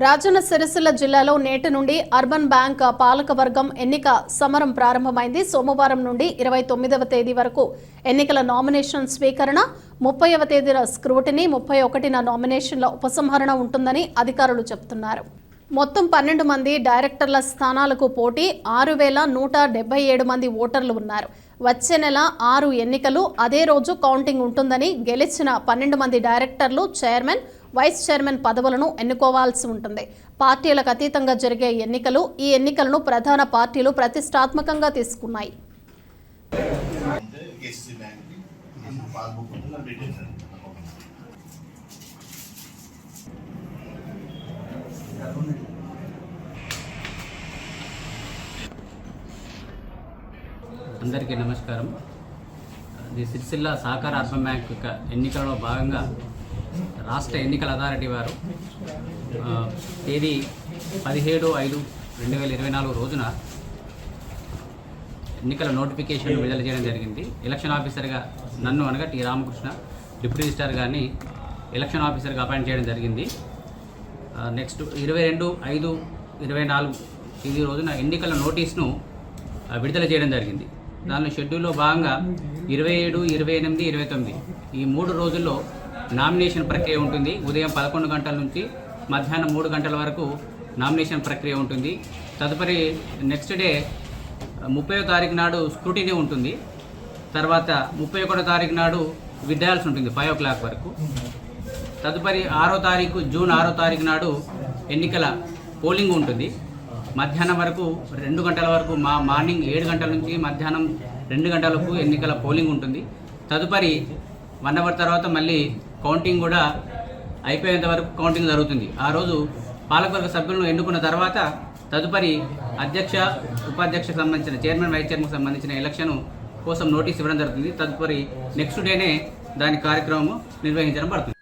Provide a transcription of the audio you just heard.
రాజన్న సిరిసిల్ల జిల్లాలో నేటి నుండి అర్బన్ బ్యాంక్ పాలకవర్గం ఎన్నిక సమరం ప్రారంభమైంది. సోమవారం నుండి 29వ తేదీ వరకు ఎన్నికల నామినేషన్ స్వీకరణ, 30వ తేదీన స్క్రూటినీ, 31న నామినేషన్ల ఉపసంహరణ ఉంటుందని అధికారులు చెబుతున్నారు. మొత్తం 12 మంది డైరెక్టర్ల స్థానాలకు పోటీ, 6177 మంది ఓటర్లు ఉన్నారు. వచ్చే నెల 6 ఎన్నికలు, అదే రోజు కౌంటింగ్ ఉంటుందని, గెలిచిన 12 మంది డైరెక్టర్లు, చైర్మన్, వైస్ చైర్మన్ పదవులను ఎన్నుకోవాల్సి ఉంటుంది. పార్టీలకు అతీతంగా జరిగే ఎన్నికలు. ఈ ఎన్నికలను ప్రధాన పార్టీలు ప్రతిష్టాత్మకంగా తీసుకున్నాయి. అందరికీ నమస్కారం. సిరిసిల్ల సహకార అర్బన్ బ్యాంక్ ఎన్నికలలో భాగంగా రాష్ట్ర ఎన్నికల అథారిటీ వారు తేదీ 17/5/2024 రోజున ఎన్నికల నోటిఫికేషన్ విడుదల చేయడం జరిగింది. ఎలక్షన్ ఆఫీసర్గా నన్ను అనగా టి రామకృష్ణ, డిప్యూటీ రిజిస్ట్రార్ గారిని ఎలక్షన్ ఆఫీసర్గా అపాయింట్ చేయడం జరిగింది. నెక్స్ట్ 22/5/24 తేదీ రోజున ఎన్నికల నోటీస్ను విడుదల చేయడం జరిగింది. దానిలో షెడ్యూల్లో భాగంగా 27, 28, 29 ఈ 3 రోజుల్లో నామినేషన్ ప్రక్రియ ఉంటుంది. ఉదయం 11 గంటల నుంచి మధ్యాహ్నం 3 గంటల వరకు నామినేషన్ ప్రక్రియ ఉంటుంది. తదుపరి నెక్స్ట్ డే 30వ తారీఖు నాడు స్క్రూటినీ ఉంటుంది. తర్వాత 31వ తారీఖు నాడు విడ్రాయల్స్ ఉంటుంది 5 o'clock వరకు. తదుపరి జూన్ 6వ తారీఖు నాడు ఎన్నికల పోలింగ్ ఉంటుంది. మధ్యాహ్నం వరకు 2 గంటల వరకు మార్నింగ్ 7 గంటల నుంచి మధ్యాహ్నం 2 గంటలకు ఎన్నికల పోలింగ్ ఉంటుంది. తదుపరి 1 అవర్ తర్వాత మళ్ళీ కౌంటింగ్ కూడా అయిపోయేంత వరకు కౌంటింగ్ జరుగుతుంది. ఆ రోజు పాలకవర్గ సభ్యులను ఎన్నుకున్న తర్వాత తదుపరి అధ్యక్ష, ఉపాధ్యక్షకు సంబంధించిన చైర్మన్, వైస్ చైర్మన్కి సంబంధించిన ఎలక్షన్ కోసం నోటీస్ ఇవ్వడం జరుగుతుంది. తదుపరి నెక్స్ట్ డేనే దాని కార్యక్రమం నిర్వహించడం పడుతుంది.